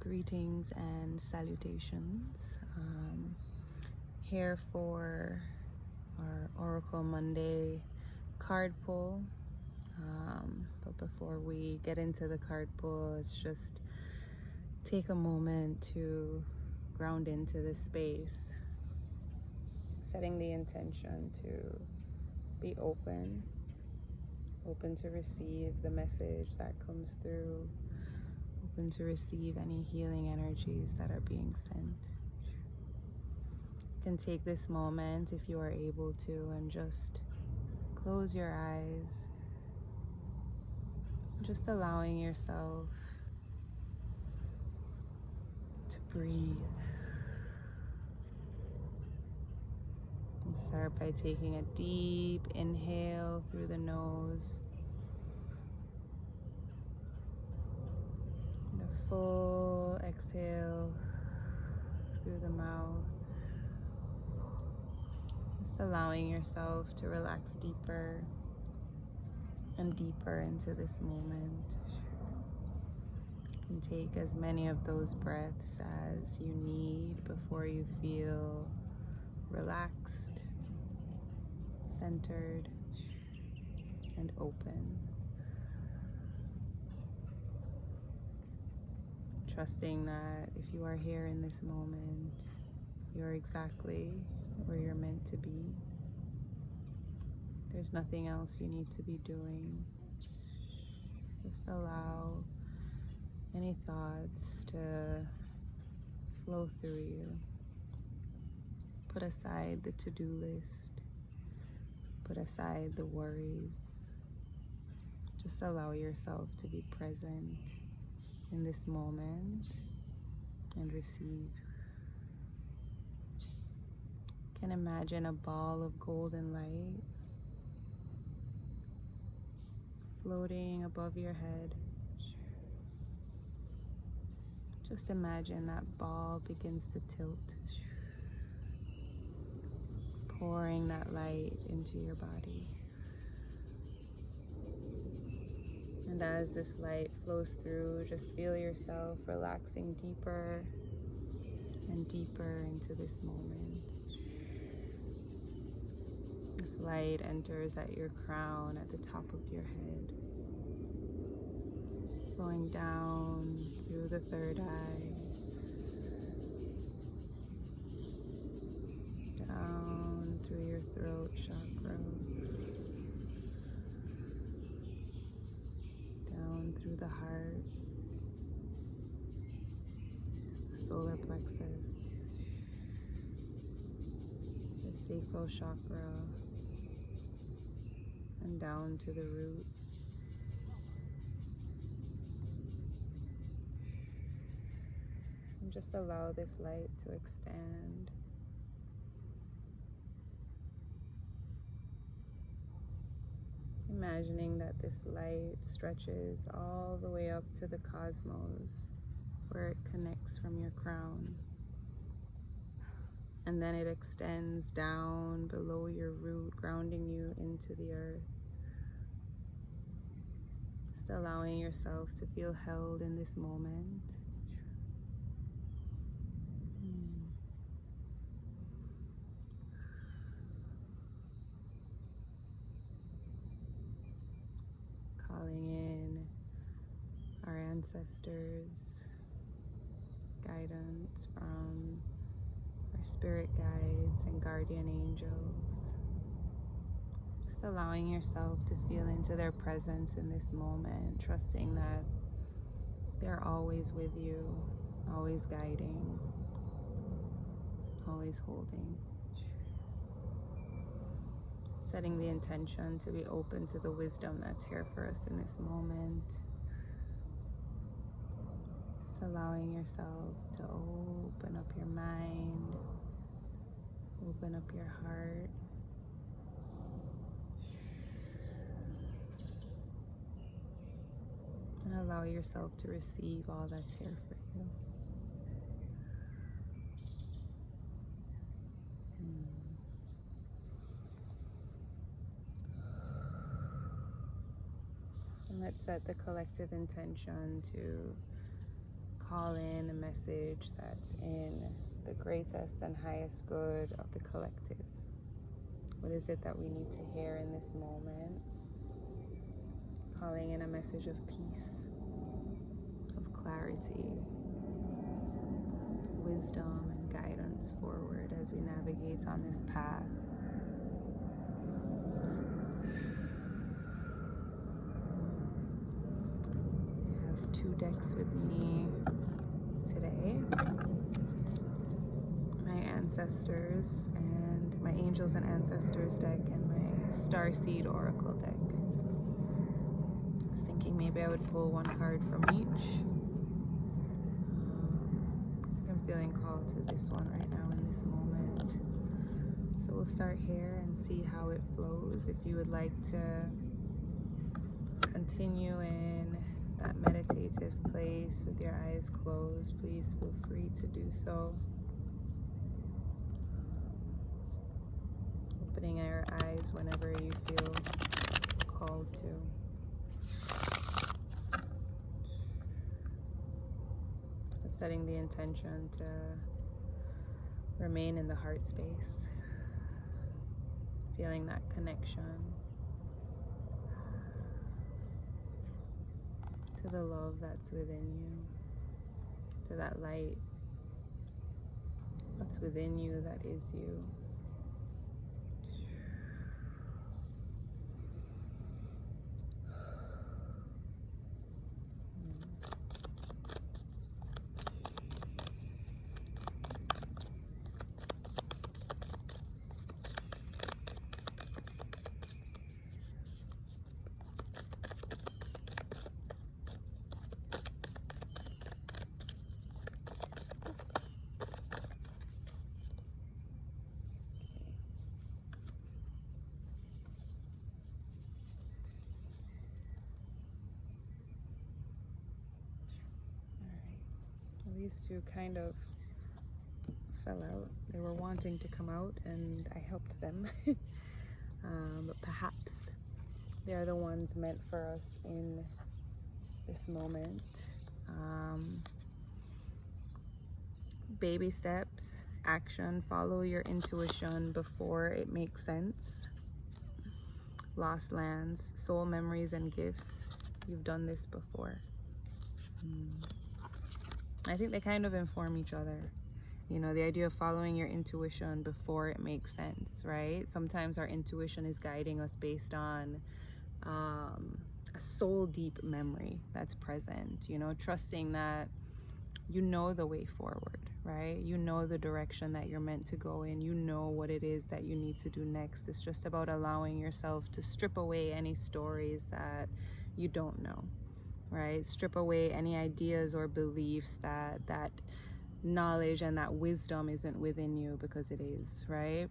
Greetings and salutations. Here for our Oracle Monday card pull. But before we get into the card pull, let's just take a moment to ground into this space, setting the intention to be open to receive the message that comes through, open to receive any healing energies that are being sent. You can take this moment, if you are able to, and just close your eyes, just allowing yourself to breathe. And start by taking a deep inhale through the nose and a full exhale through the mouth. Just allowing yourself to relax deeper and deeper into this moment. You can take as many of those breaths as you need before you feel relaxed, centered, and open. Trusting that if you are here in this moment, you're exactly where you're meant to be. There's nothing else you need to be doing. Just allow any thoughts to flow through you. Put aside the to-do list. Put aside the worries. Just allow yourself to be present in this moment and receive. You can imagine a ball of golden light floating above your head. Just imagine that ball begins to tilt, pouring that light into your body. And as this light flows through, just feel yourself relaxing deeper and deeper into this moment. This light enters at your crown, at the top of your head, flowing down through the third eye, down through your throat chakra, down through the heart, the solar plexus, the sacral chakra, and down to the root. And just allow this light to expand. Imagining that this light stretches all the way up to the cosmos, where it connects from your crown. And then it extends down below your root, grounding you into the earth. Just allowing yourself to feel held in this moment. Calling in our ancestors, guidance from our spirit guides and guardian angels. Just allowing yourself to feel into their presence in this moment, trusting that they're always with you, always guiding, always holding. Setting the intention to be open to the wisdom that's here for us in this moment. Just allowing yourself to open up your mind, open up your heart. And allow yourself to receive all that's here for you. And let's set the collective intention to call in a message that's in the greatest and highest good of the collective. What is it that we need to hear in this moment? Calling in a message of peace, of clarity, wisdom, and guidance forward as we navigate on this path. I have 2 decks with me today. My ancestors and my angels and ancestors deck and my Starseed Oracle deck. I was thinking maybe I would pull 1 card from each. I'm feeling called to this one right now in this moment. So we'll start here and see how it flows. If you would like to continue in that meditative place with your eyes closed, please feel free to do so. Opening your eyes whenever you feel called to. Setting the intention to remain in the heart space, feeling that connection to the love that's within you, to that light that's within you that is you. These 2 kind of fell out. They were wanting to come out and I helped them. But perhaps they're the ones meant for us in this moment. Baby steps, action, follow your intuition before it makes sense. Lost lands, soul memories and gifts. You've done this before. I think they kind of inform each other. You know, the idea of following your intuition before it makes sense, right? Sometimes our intuition is guiding us based on a soul deep memory that's present, you know, trusting that you know the way forward, right? You know the direction that you're meant to go in. You know what it is that you need to do next. It's just about allowing yourself to strip away any stories that you don't know. Right? Strip away any ideas or beliefs that knowledge and that wisdom isn't within you, because it is, right?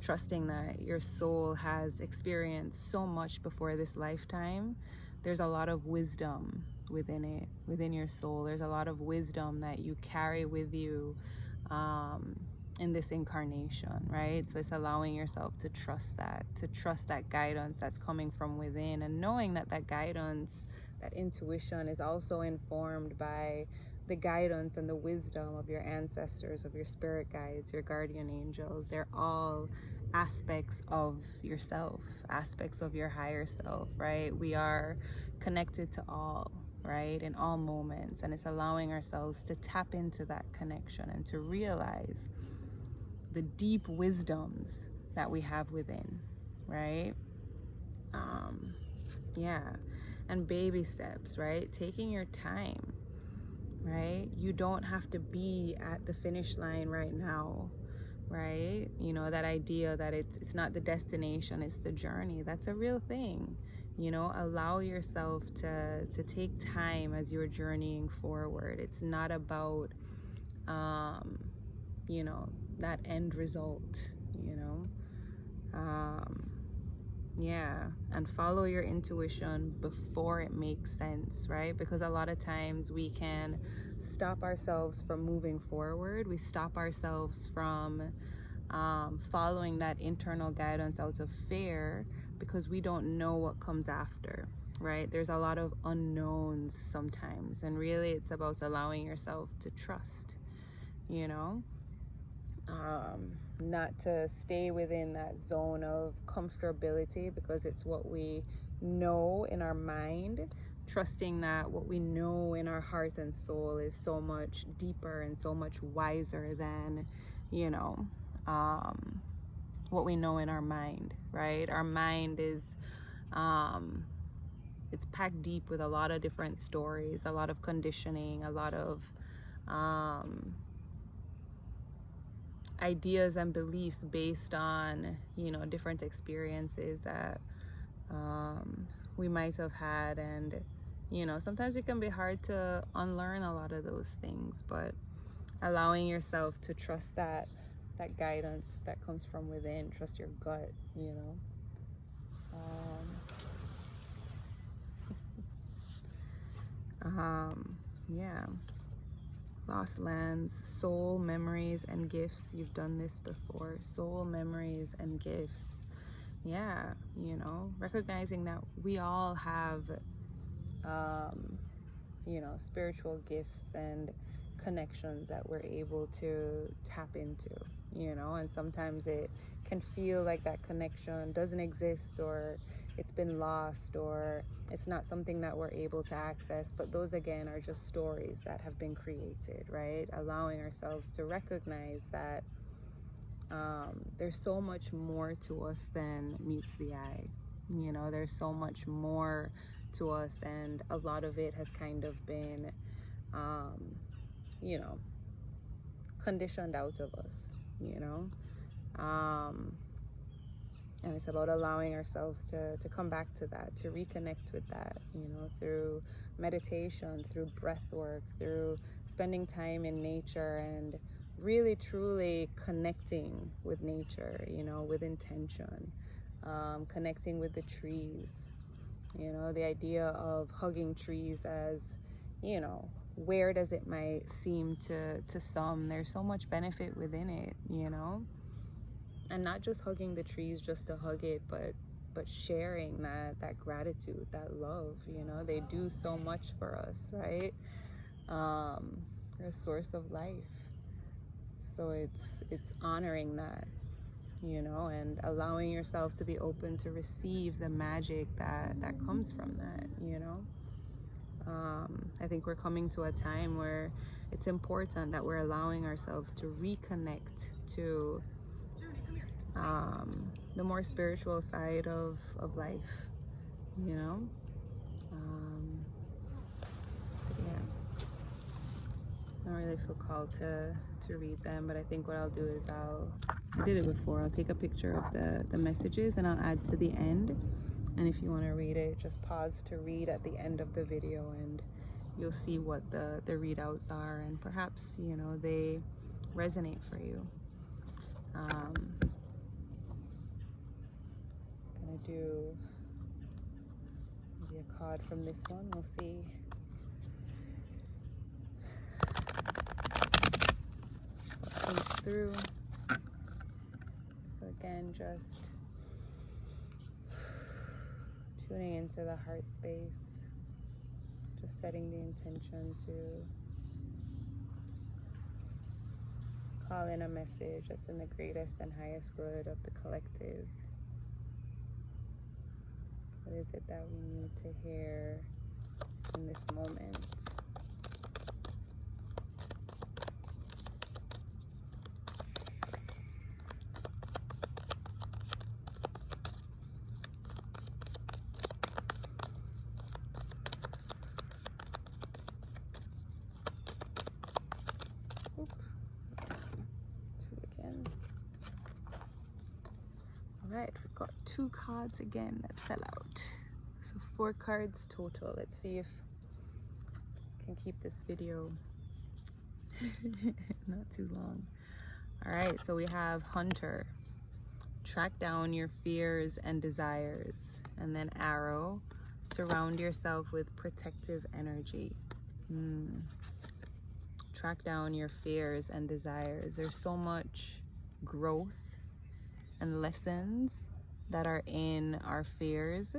Trusting that your soul has experienced so much before this lifetime. There's a lot of wisdom within it, within your soul. There's a lot of wisdom that you carry with you in this incarnation, right? So it's allowing yourself to trust that guidance that's coming from within, and knowing that that guidance, that intuition is also informed by the guidance and the wisdom of your ancestors, of your spirit guides, your guardian angels. They're all aspects of yourself, aspects of your higher self, right? We are connected to all, right, in all moments, and it's allowing ourselves to tap into that connection and to realize the deep wisdoms that we have within, right? Yeah. And baby steps, right? Taking your time, right? You don't have to be at the finish line right now, right? You know, that idea that it's not the destination, it's the journey. That's a real thing. You know, allow yourself to take time as you're journeying forward. It's not about, you know, that end result, you know. Yeah, and follow your intuition before it makes sense, right? Because a lot of times we can stop ourselves from moving forward. We stop ourselves from following that internal guidance out of fear, because we don't know what comes after, right? There's a lot of unknowns sometimes, and really it's about allowing yourself to trust, you know, not to stay within that zone of comfortability because it's what we know in our mind, trusting that what we know in our heart and soul is so much deeper and so much wiser than, you know, what we know in our mind, right? Our mind is it's packed deep with a lot of different stories, a lot of conditioning, a lot of ideas and beliefs based on, you know, different experiences that we might have had. And, you know, sometimes it can be hard to unlearn a lot of those things, but allowing yourself to trust that guidance that comes from within, trust your gut, you know. Yeah. Lost lands, soul, memories, and gifts. You've done this before. Soul, memories, and gifts. Yeah, you know, recognizing that we all have, you know, spiritual gifts and connections that we're able to tap into, you know, and sometimes it can feel like that connection doesn't exist, or it's been lost, or it's not something that we're able to access. But those again are just stories that have been created, right? Allowing ourselves to recognize that there's so much more to us than meets the eye. You know, there's so much more to us, and a lot of it has kind of been you know, conditioned out of us, you know. And it's about allowing ourselves to come back to that, to reconnect with that, you know, through meditation, through breath work, through spending time in nature, and really truly connecting with nature, you know, with intention, connecting with the trees, you know, the idea of hugging trees, as, you know, weird as it might seem to some, there's so much benefit within it, you know. And not just hugging the trees just to hug it, but sharing that gratitude, that love, you know. They do so much for us, right? They're a source of life. So it's honoring that, you know, and allowing yourself to be open to receive the magic that comes from that, you know. I think we're coming to a time where it's important that we're allowing ourselves to reconnect to the more spiritual side of life, you know. Yeah, I don't really feel called to read them, but I think what I'll do is I did it before, I'll take a picture of the messages and I'll add to the end. And if you want to read it, just pause to read at the end of the video, and you'll see what the readouts are, and perhaps, you know, they resonate for you. Gonna do maybe a card from this one. We'll see what comes through. So again, just tuning into the heart space, just setting the intention to call in a message that's in the greatest and highest good of the collective. What is it that we need to hear in this moment? Alright, we've got 2 cards again that fell out. So 4 cards total. Let's see if I can keep this video not too long. Alright, so we have Hunter. Track down your fears and desires. And then Arrow. Surround yourself with protective energy. Track down your fears and desires. There's so much growth and lessons that are in our fears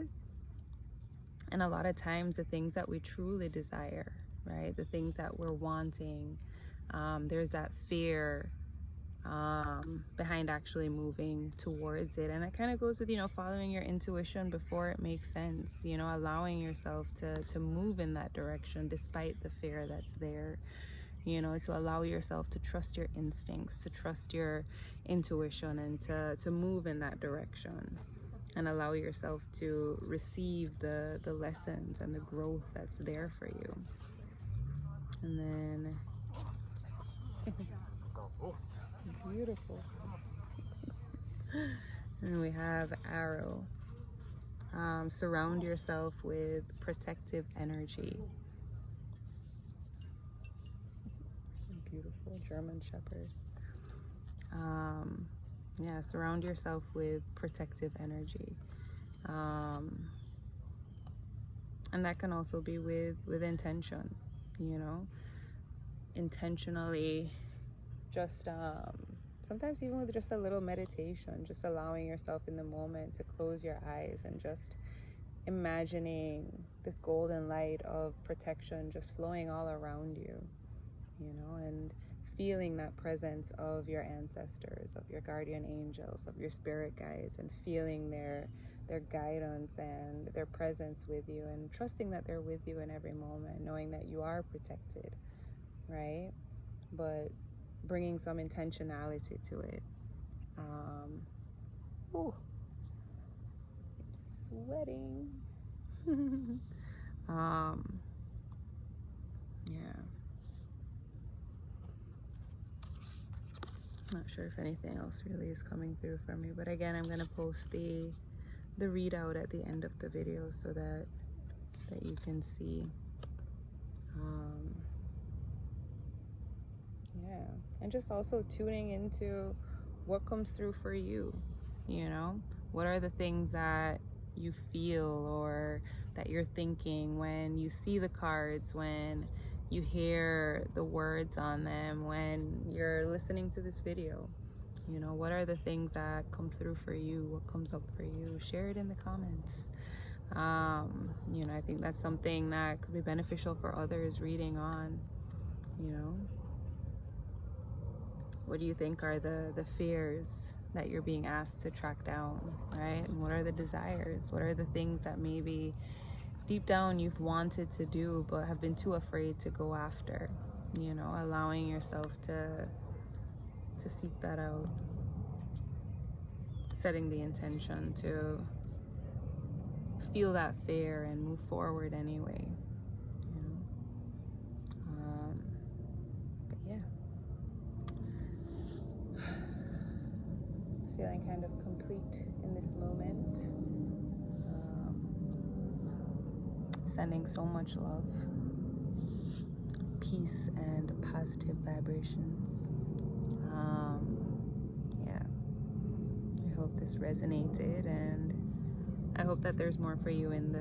And a lot of times the things that we truly desire, right, the things that we're wanting, there's that fear behind actually moving towards it. And it kind of goes with, following your intuition before it makes sense, allowing yourself to move in that direction despite the fear that's there, to allow yourself to trust your instincts, to trust your intuition, and to move in that direction, and allow yourself to receive the lessons and the growth that's there for you. And then beautiful. And we have arrow. Surround yourself with protective energy. Beautiful German Shepherd. Yeah, surround yourself with protective energy. And that can also be with intention, intentionally, just sometimes even with just a little meditation, just allowing yourself in the moment to close your eyes and just imagining this golden light of protection just flowing all around you, and feeling that presence of your ancestors, of your guardian angels, of your spirit guides, and feeling their guidance and their presence with you, and trusting that they're with you in every moment, knowing that you are protected, right? But bringing some intentionality to it. Ooh, I'm sweating. Yeah. Not sure if anything else really is coming through for me, but again, I'm gonna post the readout at the end of the video so that you can see. Yeah, and just also tuning into what comes through for you. What are the things that you feel or that you're thinking when you see the cards, when you hear the words on them, when you're listening to this video? What are the things that come through for you? What comes up for you? Share it in the comments. I think that's something that could be beneficial for others reading on. What do you think are the fears that you're being asked to track down, right? And what are the desires? What are the things that maybe deep down you've wanted to do but have been too afraid to go after? Allowing yourself to seek that out, setting the intention to feel that fear and move forward anyway. But yeah, feeling kind of complete in this moment. Sending so much love, peace, and positive vibrations. Yeah, I hope this resonated, and I hope that there's more for you in